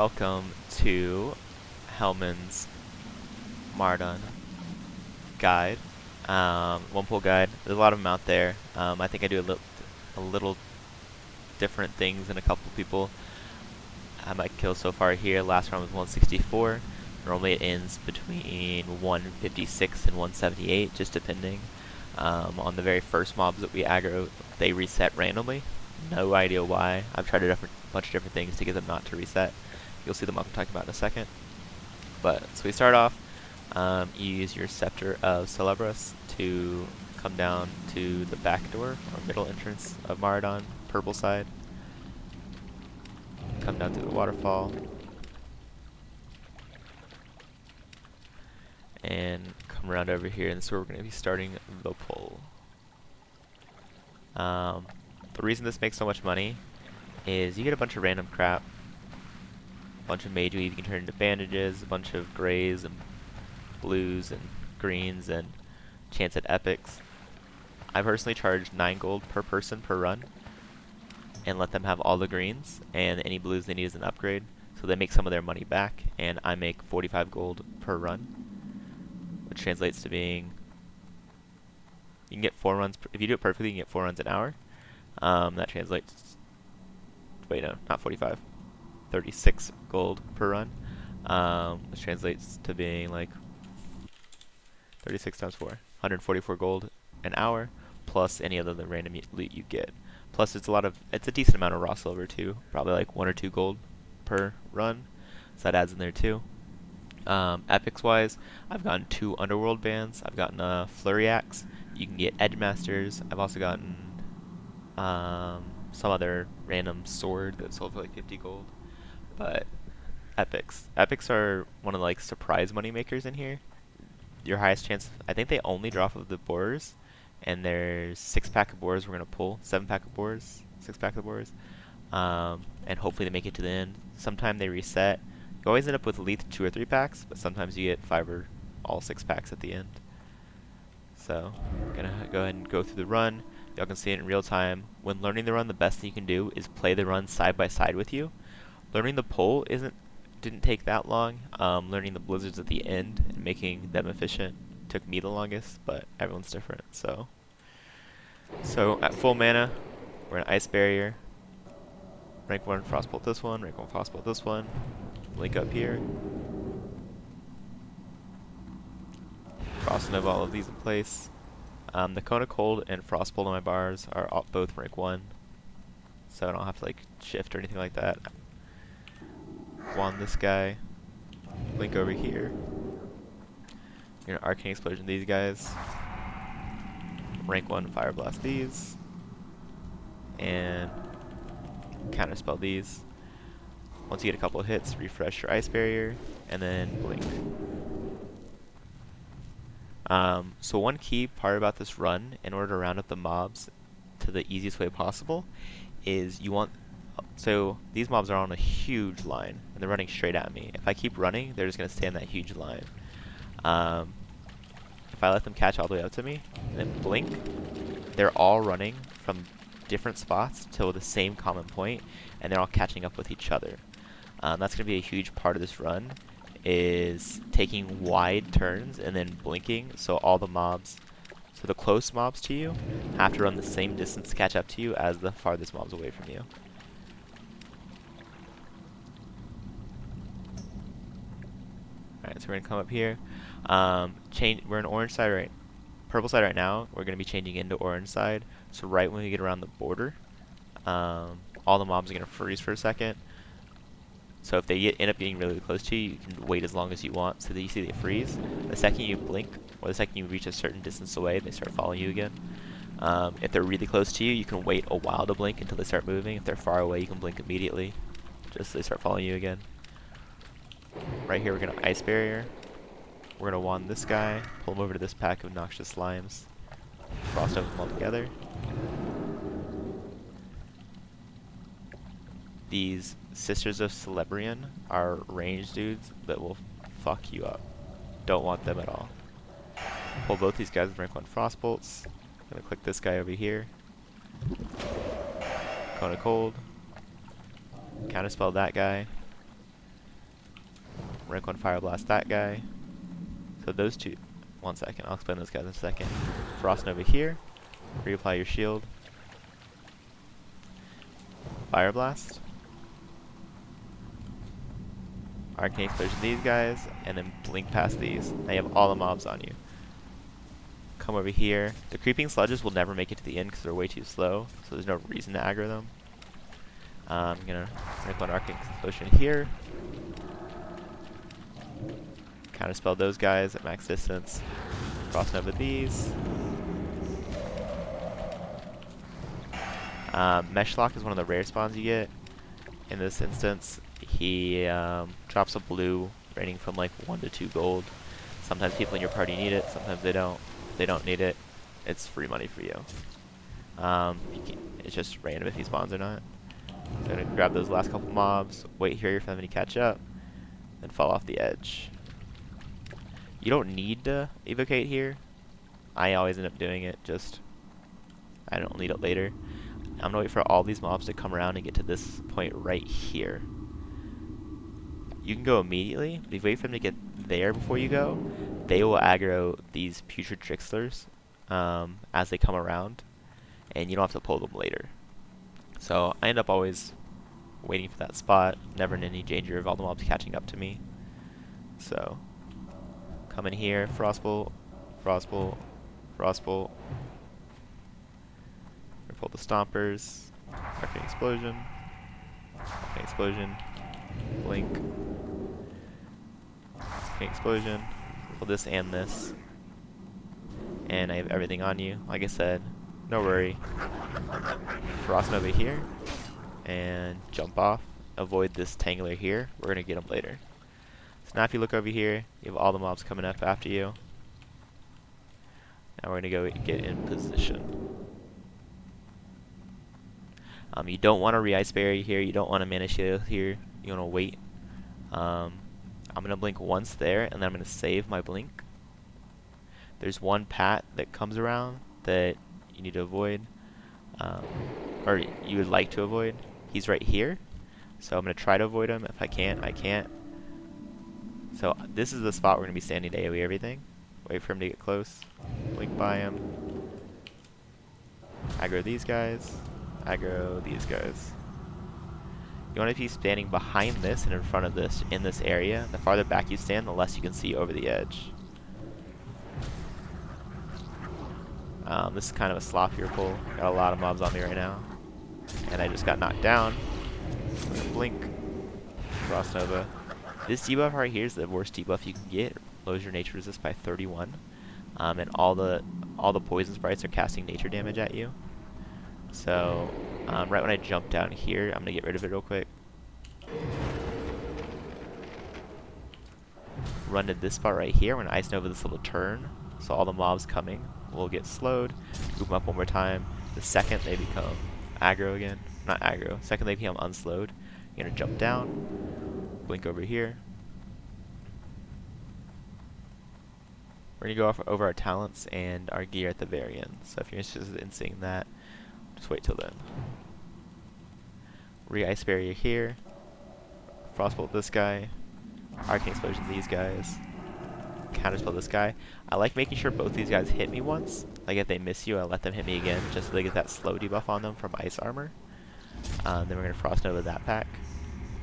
welcome to Hellman's Maraudon guide, one pull guide. There's a lot of them out there. I think I do a little different things than a couple people. My kill so far here, last round was 164. Normally it ends between 156 and 178, just depending. On the very first mobs that we aggro, they reset randomly. No idea why. I've tried a bunch of different things to get them not to reset. You'll see them I'm talking about in a second. But so we start off. You use your Scepter of Celebris to come down to the back door or middle entrance of Maraudon, purple side. Come down through the waterfall. And come around over here, and this is where we're going to be starting the pull. The reason this makes so much money is you get a bunch of random crap, a bunch of Mage weave you can turn into bandages, a bunch of grays and blues and greens, and chance at epics. I personally charge 9 gold per person per run, and let them have all the greens, and any blues they need as an upgrade, so they make some of their money back, and I make 45 gold per run, which translates to being, you can get 4 runs, if you do it perfectly, you can get 4 runs an hour. That translates, wait no, not 45, 36 gold per run, which translates to being like 36 times 4, 144 gold an hour, plus any other random loot you get. Plus it's a decent amount of raw silver too, probably like 1 or 2 gold per run, so that adds in there too. Epics wise, I've gotten 2 underworld bands, I've gotten a flurry axe, you can get edge masters, I've also gotten some other random sword that sold for like 50 gold. But epics are one of the like surprise money makers in here. Your highest chance, I think they only draw off of the borers, and there's 6-pack of borers we're gonna pull, 7-pack of borers, 6-pack of borers, and hopefully they make it to the end. Sometime they reset. You always end up with at least 2 or 3 packs, but sometimes you get 5 or all 6 packs at the end. So, I'm gonna go ahead and go through the run. Y'all can see it in real time. When learning the run, the best thing you can do is play the run side by side with you. Learning the pull didn't take that long. Learning the blizzards at the end and making them efficient took me the longest, but everyone's different. So at full mana, we're in Ice Barrier. Rank 1 Frostbolt this one, rank 1 Frostbolt this one. Link up here. Frost Nova all of these in place. The Cone of Cold and Frostbolt on my bars are both rank 1, so I don't have to like shift or anything like that. Wand this guy. Blink over here. You're gonna Arcane Explosion these guys. Rank 1 Fire Blast these. And counterspell these. Once you get a couple of hits, refresh your Ice Barrier, and then blink. So one key part about this run, in order to round up the mobs to the easiest way possible, is so these mobs are on a huge line, and they're running straight at me. If I keep running, they're just going to stay on that huge line. If I let them catch all the way up to me, and then blink, they're all running from different spots to the same common point, and they're all catching up with each other. That's going to be a huge part of this run, is taking wide turns and then blinking, so all the mobs, so the close mobs to you have to run the same distance to catch up to you as the farthest mobs away from you. Alright, so we're going to come up here. We're in orange side purple side right now. We're going to be changing into orange side, so right when we get around the border, all the mobs are going to freeze for a second. So if they end up getting really close to you, you can wait as long as you want so that you see they freeze. The second you blink, or the second you reach a certain distance away, they start following you again. If they're really close to you, you can wait a while to blink until they start moving. If they're far away, you can blink immediately, just so they start following you again. Right here, we're going to Ice Barrier. We're going to wand this guy, pull him over to this pack of noxious slimes, frost over them all together. These Sisters of Celebrian are ranged dudes that will fuck you up. Don't want them at all. Pull both these guys with rank 1 Frostbolts. Gonna click this guy over here. Cone of Cold. Counterspell that guy. We're going to Fire Blast that guy. So those two, one second, I'll explain those guys in a second. Frost Nova here, reapply your shield. Fire Blast. Arcane Explosion these guys, and then blink past these. Now you have all the mobs on you. Come over here. The creeping sludges will never make it to the end because they're way too slow, so there's no reason to aggro them. I'm gonna make one Arcane Explosion here. Counterspell those guys at max distance. Cross over these. Mesh Lock is one of the rare spawns you get. In this instance, he drops a blue, ranging from like 1 to 2 gold. Sometimes people in your party need it, sometimes they don't. If they don't need it, it's free money for you. It's just random if he spawns or not. So I'm gonna grab those last couple mobs, wait here for them to catch up, then fall off the edge. You don't need to evocate here. I always end up doing it, just I don't need it later. I'm gonna wait for all these mobs to come around and get to this point right here. You can go immediately, but if you wait for them to get there before you go, they will aggro these putrid tricksters as they come around, and you don't have to pull them later. So I end up always waiting for that spot, never in any danger of all the mobs catching up to me. So come in here, Frostbolt, Frostbolt, Frostbolt. Pull the Stompers, Arcane Explosion, Arcane Explosion, Blink, Arcane Explosion, pull this and this, and I have everything on you. Like I said, no worry. Frost Nova here, and jump off. Avoid this Tangler here. We're going to get him later. So now if you look over here, you have all the mobs coming up after you. Now we're going to go get in position. You don't want a Re-Ice Berry here, you don't want a Mana Shield here, you want to wait. I'm going to blink once there, and then I'm going to save my blink. There's one pat that comes around that you need to avoid, or you would like to avoid. He's right here, so I'm going to try to avoid him. If I can't, I can't. So this is the spot we're going to be standing to AoE everything. Wait for him to get close, blink by him, aggro these guys. Aggro these guys. You want to be standing behind this and in front of this in this area. The farther back you stand, the less you can see over the edge. This is kind of a sloppier pull. Got a lot of mobs on me right now. And I just got knocked down. I'm gonna blink. Frost Nova. This debuff right here is the worst debuff you can get. It lowers your nature resist by 31. And all the poison sprites are casting nature damage at you. So, right when I jump down here, I'm going to get rid of it real quick. Run to this spot right here. When Ice Nova this little turn, so all the mobs coming will get slowed. Move them up one more time. The second they become aggro again, not aggro, second they become unslowed, you're going to jump down, blink over here. We're going to go over our talents and our gear at the very end. So if you're interested in seeing that, just wait till then. Re-Ice Barrier here. Frostbolt this guy. Arcane Explosion these guys. Counterspell this guy. I like making sure both these guys hit me once. Like if they miss you, I let them hit me again, just so they get that slow debuff on them from Ice Armor. Then we're going to Frost Nova that pack.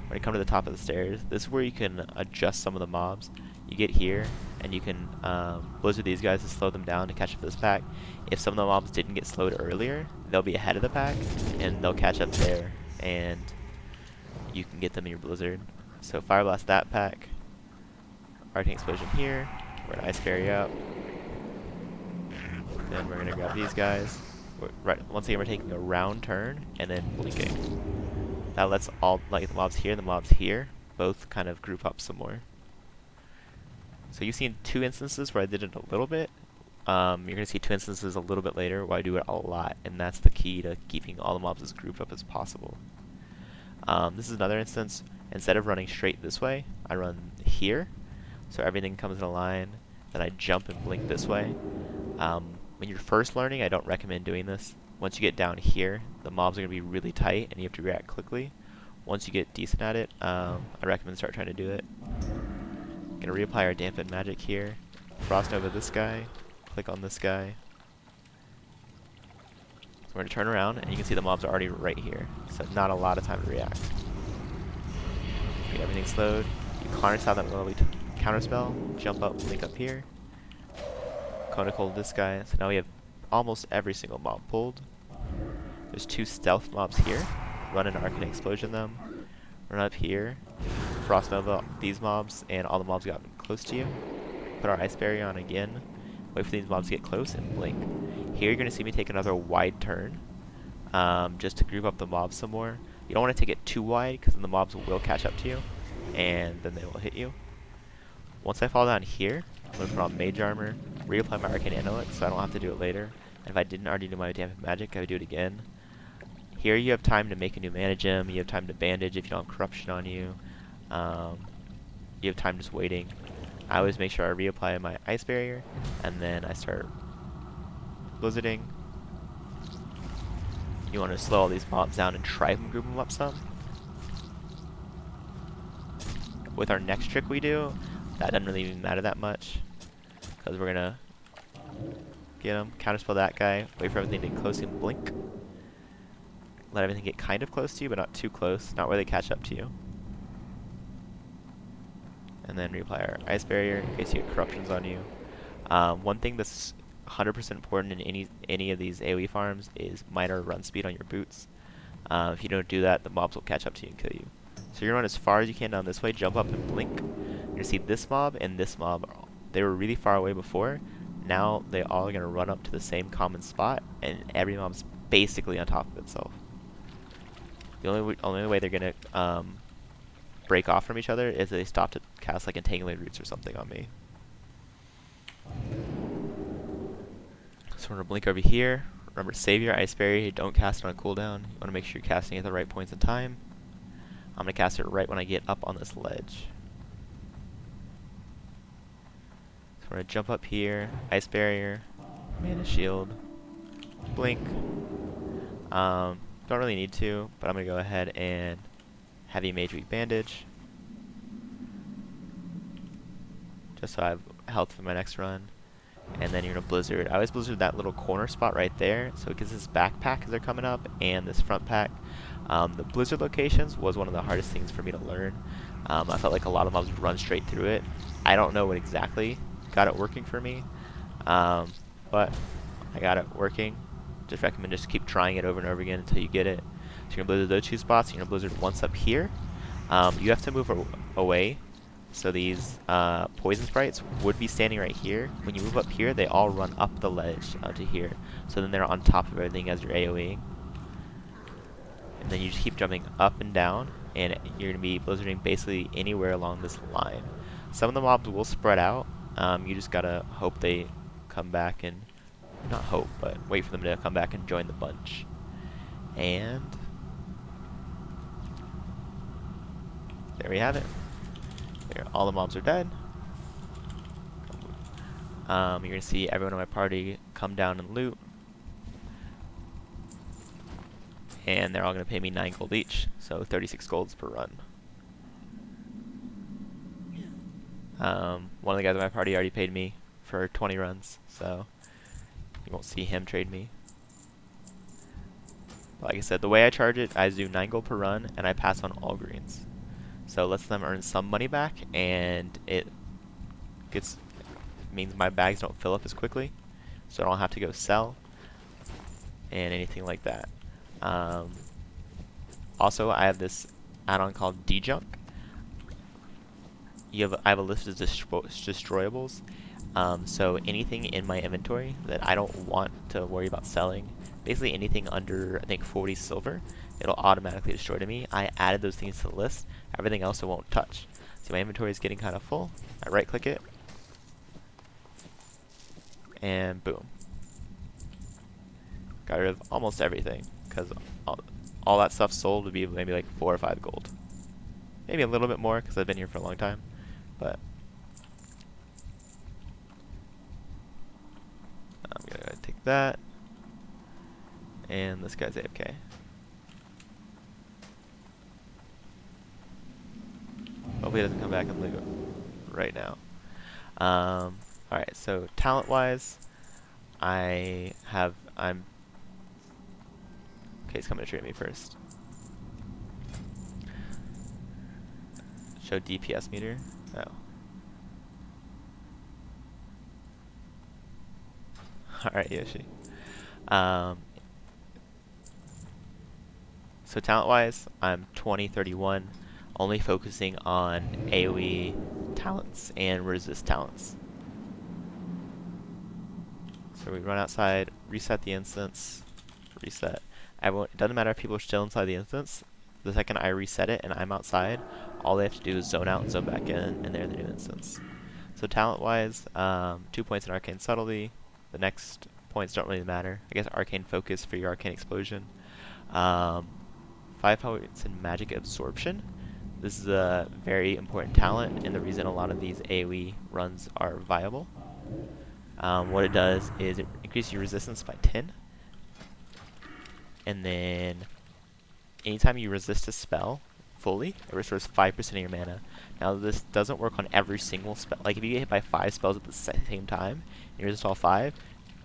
When you come to the top of the stairs, this is where you can adjust some of the mobs. You get here, and you can blizzard these guys to slow them down to catch up to this pack. If some of the mobs didn't get slowed earlier, they'll be ahead of the pack, and they'll catch up there, and you can get them in your blizzard. So Fire Blast that pack, Arcane Explosion here, we're going to Ice Barrier up, then we're going to grab these guys. Once again, we're taking a round turn, and then blinking. That lets all, like the mobs here and the mobs here, both kind of group up some more. So you've seen 2 instances where I did it a little bit. You're going to see 2 instances a little bit later where I do it a lot, and that's the key to keeping all the mobs as grouped up as possible. This is another instance. Instead of running straight this way, I run here, so everything comes in a line. Then I jump and blink this way. When you're first learning, I don't recommend doing this. Once you get down here, the mobs are going to be really tight, and you have to react quickly. Once you get decent at it, I recommend start trying to do it. Gonna reapply our dampen magic here. Frost Nova this guy. Click on this guy. So we're gonna turn around, and you can see the mobs are already right here. So not a lot of time to react. Get everything slowed. You harness out that lovely counterspell. Jump up, link up here. Conical this guy. So now we have almost every single mob pulled. There's 2 stealth mobs here. Run an Arcane Explosion them. Run up here. Frost Nova these mobs, and all the mobs got close to you. Put our Ice Barrier on again. Wait for these mobs to get close and blink. Here you're going to see me take another wide turn. Just to group up the mobs some more. You don't want to take it too wide, because then the mobs will catch up to you. And then they will hit you. Once I fall down here, I'm going to put on Mage Armor. Reapply my Arcane Amulet, so I don't have to do it later. And if I didn't already do my Dampen Magic, I would do it again. Here you have time to make a new mana gem. You have time to bandage if you don't have corruption on you. You have time just waiting. I always make sure I reapply my Ice Barrier, and then I start blizzarding. You want to slow all these mobs down and try and group them up some. With our next trick we do, that doesn't really even matter that much, because we're gonna get him, counterspell that guy, wait for everything to get close and blink. Let everything get kind of close to you, but not too close, not where they catch up to you. And then reapply our Ice Barrier in case you get corruptions on you. One thing that's 100% important in any of these AoE farms is minor run speed on your boots. If you don't do that, the mobs will catch up to you and kill you. So you're gonna run as far as you can down this way, jump up and blink. You're gonna see this mob and this mob. They were really far away before. Now they all are gonna run up to the same common spot, and every mob's basically on top of itself. The only way they're gonna break off from each other is they stop to cast like Entangling Roots or something on me. So we're gonna blink over here. Remember, save your Ice Barrier. Don't cast it on cooldown. You want to make sure you're casting it at the right points in time. I'm gonna cast it right when I get up on this ledge. So we're gonna jump up here. Ice Barrier, Mana Shield, blink. Don't really need to, but I'm gonna go ahead and Heavy Mage Weak Bandage, just so I have health for my next run. And then you're gonna Blizzard. I always Blizzard that little corner spot right there, so it gives this backpack as they're coming up, and this front pack. The Blizzard locations was one of the hardest things for me to learn. I felt like a lot of mobs would run straight through it. I don't know what exactly got it working for me, but I got it working. Just recommend just keep trying it over and over again until you get it. So you're gonna Blizzard those 2 spots. You're gonna Blizzard once up here. You have to move away. So these poison sprites would be standing right here. When you move up here, they all run up the ledge to here. So then they're on top of everything as you're AoEing. And then you just keep jumping up and down, and you're going to be blizzarding basically anywhere along this line. Some of the mobs will spread out. You just got to hope they come back and... not hope, but wait for them to come back and join the bunch. And... there we have it. There, all the mobs are dead. You're going to see everyone in my party come down and loot. And they're all going to pay me 9 gold each, so 36 golds per run. One of the guys in my party already paid me for 20 runs, so you won't see him trade me. Like I said, the way I charge it, I do 9 gold per run, and I pass on all greens. So it lets them earn some money back, and it means my bags don't fill up as quickly, so I don't have to go sell and anything like that. Also, I have this add-on called Dejunk. I have a list of destroyables. So anything in my inventory that I don't want to worry about selling, basically anything under I think 40 silver, it'll automatically destroy to me. I added those things to the list. Everything else I won't touch. See, my inventory is getting kind of full. I right-click it, and boom. Got rid of almost everything, because all that stuff sold would be maybe like 4 or 5 gold. Maybe a little bit more, because I've been here for a long time, but I'm gonna go ahead and take that, and this guy's AFK. Hopefully he doesn't come back and loot. right now. Alright, so talent-wise, I'm... Okay, he's coming to trade me first. Show DPS meter. Oh. Alright, Yoshi. Um, so talent-wise, I'm 20-31, only focusing on AoE talents and resist talents. So we run outside, reset the instance, reset. It doesn't matter if people are still inside the instance. The second I reset it and I'm outside, all they have to do is zone out and zone back in, and they're in the new instance. So talent-wise, 2 points in Arcane Subtlety. The next points don't really matter. I guess Arcane Focus for your Arcane Explosion. 5 points in Magic Absorption. This is a very important talent, and the reason a lot of these AoE runs are viable. What it does is it increases your resistance by 10. And then anytime you resist a spell fully, it restores 5% of your mana. Now this doesn't work on every single spell. Like if you get hit by 5 spells at the same time, and you resist all 5,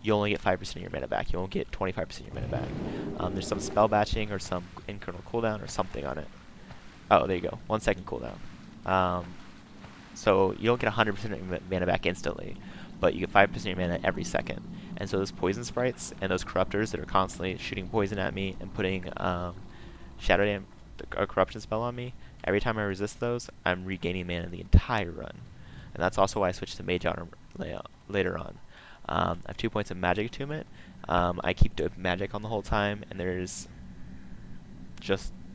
you only get 5% of your mana back. You won't get 25% of your mana back. There's some spell batching or some internal cooldown or something on it. Oh, there you go. 1 second cooldown. So you don't get 100% of your mana back instantly, but you get 5% of your mana every second. And so those poison sprites and those corruptors that are constantly shooting poison at me and putting a corruption spell on me, every time I resist those, I'm regaining mana the entire run. And that's also why I switched to Mage armor later on. I have 2 points of Magic Attunement. I keep the magic on the whole time, and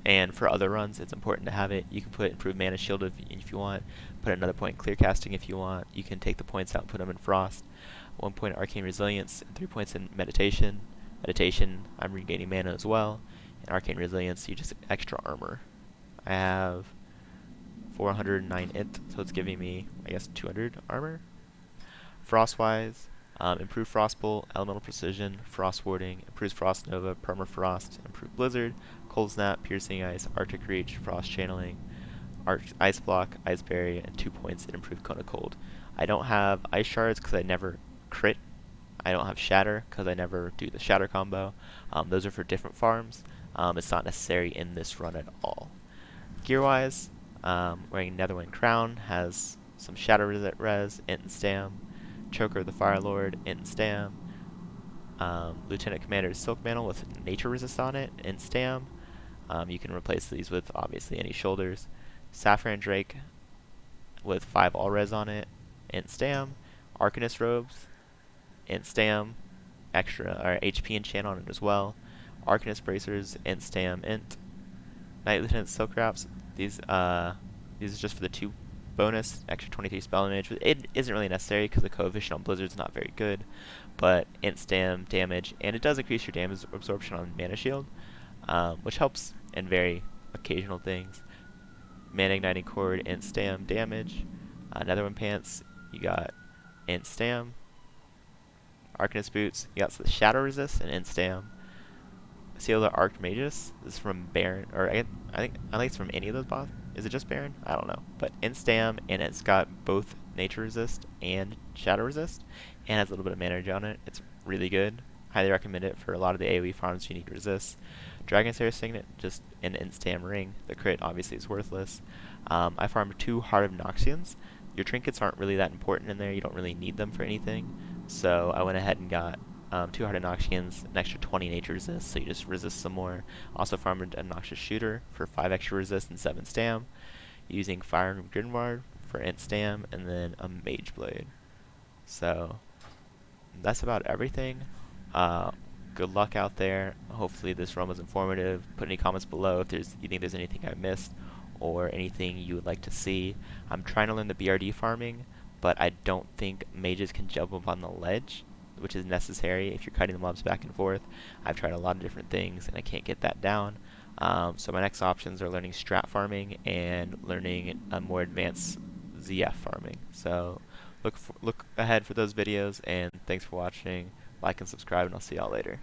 and for other runs, it's important to have it. You can put Improved Mana Shield if you want, put another point in Clear Casting if you want. You can take the points out and put them in Frost. 1 point in Arcane Resilience, and 3 points in Meditation. Meditation, I'm regaining mana as well. And Arcane Resilience, you just extra armor. I have 409 int, so it's giving me, I guess, 200 armor. Frost-wise, improved Frostbolt, Elemental Precision, Frost Warding, improves Frost Nova, Permafrost, improved Blizzard, Cold Snap, Piercing Ice, Arctic Reach, Frost Channeling, Ice Block, Ice Barrier, and 2 points in improved Cone of Cold. I don't have Ice Shards because I never crit. I don't have Shatter because I never do the Shatter combo. Those are for different farms. It's not necessary in this run at all. Gear-wise, wearing Netherwind Crown, has some Shatter res, int and stam. Choker the Fire Lord, int and stam. Lieutenant Commander's Silk Mantle with Nature Resist on it, int stam. You can replace these with obviously any shoulders. Saffron Drake with 5 all res on it, int stam. Arcanist Robes, int stam. Extra or HP enchant on it as well. Arcanist Bracers, int stam, int. Knight Lieutenant Silk Wraps. These are just for the 2 bonus, extra 23 spell damage. It isn't really necessary because the coefficient on Blizzard's not very good, but int stam damage, and it does increase your damage absorption on Mana Shield, which helps in very occasional things. Mana Igniting Cord, int stam damage. Netherwind Pants, you got int stam. Arcanist Boots, you got the Shadow Resist and int stam. Seal the Archmagus, this is from Baron, or I think it's from any of those boss. Is it just Baron? I don't know. But int stam, and it's got both Nature Resist and Shadow Resist, and has a little bit of mana regen on it. It's really good. Highly recommend it for a lot of the AoE farms you need resist. Dragon's Hair Signet, just an int stam ring. The crit obviously is worthless. I farmed 2 Heart of Noxians. Your trinkets aren't really that important in there. You don't really need them for anything. So I went ahead and got 2 Heart of Noxians, an extra 20 Nature Resist, so you just resist some more. Also farmed a Noxious Shooter for 5 extra resist and 7 stam. Using Fire and Grinward for int stam, and then a Mage Blade. So that's about everything. Good luck out there. Hopefully this run was informative. Put any comments below if you think there's anything I missed or anything you would like to see. I'm trying to learn the BRD farming, but I don't think mages can jump up on the ledge, which is necessary if you're cutting the mobs back and forth. I've tried a lot of different things and I can't get that down. So my next options are learning strat farming and learning a more advanced ZF farming. So look ahead for those videos, and thanks for watching. Like and subscribe, and I'll see y'all later.